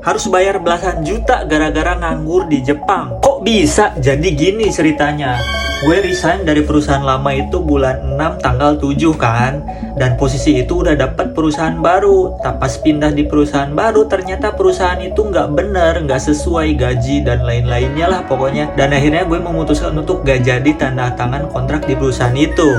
harus bayar belasan juta gara-gara nganggur di Jepang. Kok bisa? Jadi gini ceritanya. Gue resign dari perusahaan lama itu bulan 6 tanggal 7 kan. Dan posisi itu udah dapat perusahaan baru. Tapi pas pindah di perusahaan baru ternyata perusahaan itu nggak bener, nggak sesuai gaji dan lain-lainnya lah pokoknya. Dan akhirnya gue memutuskan untuk gak jadi tanda tangan kontrak di perusahaan itu.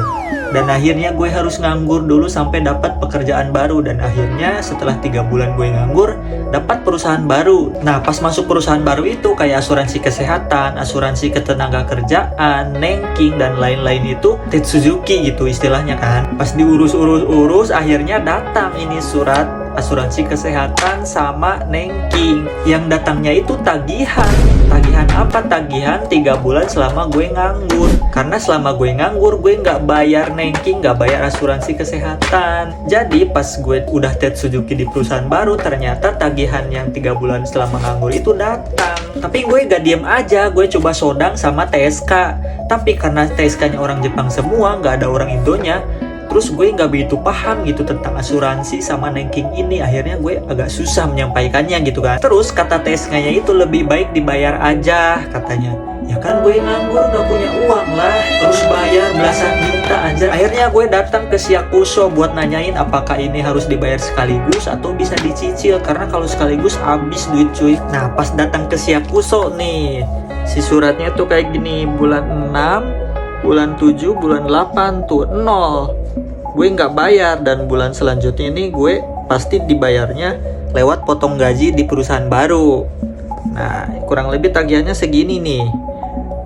Dan akhirnya gue harus nganggur dulu sampai dapat pekerjaan baru. Dan akhirnya setelah 3 bulan gue nganggur, dapat perusahaan baru. Nah pas masuk perusahaan baru itu kayak asuransi kesehatan, asuransi ketenaga kerjaan, Nenking dan lain-lain itu Tetsuzuki gitu istilahnya kan. Pas diurus akhirnya datang ini surat asuransi kesehatan sama Nenking. Yang datangnya itu tagihan. Tagihan apa? Tagihan 3 bulan selama gue nganggur. Karena selama gue nganggur gue nggak bayar Nenking, nggak bayar asuransi kesehatan. Jadi pas gue udah Tetsuzuki di perusahaan baru, ternyata tagihan yang 3 bulan selama nganggur itu datang. Tapi gue gak diem aja, gue coba sodang sama TSK. Tapi karena TSK-nya orang Jepang semua, nggak ada orang Indonya, terus gue nggak begitu paham gitu tentang asuransi sama Nenking ini. Akhirnya gue agak susah menyampaikannya gitu kan. Terus kata TSK-nya itu lebih baik dibayar aja katanya. Ya kan gue nganggur gak punya uang lah, terus bayar belasan juta aja. Akhirnya gue datang ke Siakuso buat nanyain apakah ini harus dibayar sekaligus atau bisa dicicil. Karena kalau sekaligus habis duit cuy. Nah pas datang ke Siakuso nih, si suratnya tuh kayak gini. Bulan 6, bulan 7, bulan 8 tuh 0. Gue nggak bayar. Dan bulan selanjutnya ini gue pasti dibayarnya lewat potong gaji di perusahaan baru. Nah kurang lebih tagihannya segini nih,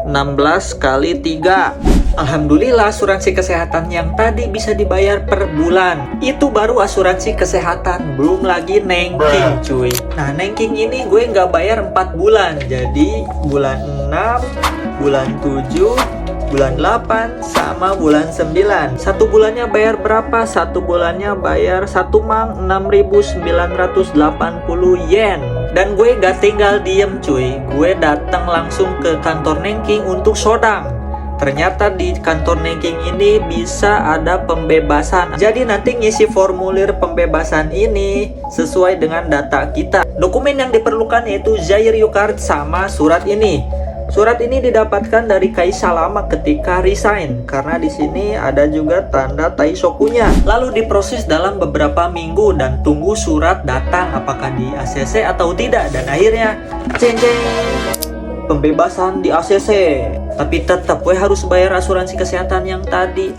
16 kali 3. Alhamdulillah asuransi kesehatan yang tadi bisa dibayar per bulan. Itu baru asuransi kesehatan, belum lagi Nenking cuy. Nah Nenking ini gue nggak bayar 4 bulan. Jadi bulan 6, bulan 7, bulan 8, sama bulan 9. Satu bulannya bayar berapa? Satu bulannya bayar 1 mang 6.980 yen. Dan gue gak tinggal diem cuy, gue datang langsung ke kantor Nenking untuk sodang. Ternyata di kantor Nenking ini bisa ada pembebasan. Jadi nanti ngisi formulir pembebasan ini sesuai dengan data kita. Dokumen yang diperlukan yaitu Zairyu Card sama surat ini. Surat ini didapatkan dari Kaisa lama ketika resign, karena di sini ada juga tanda Taisokunya. Lalu diproses dalam beberapa minggu dan tunggu surat datang apakah di ACC atau tidak. Dan akhirnya ceng pembebasan di ACC. Tapi tetap gue harus bayar asuransi kesehatan yang tadi.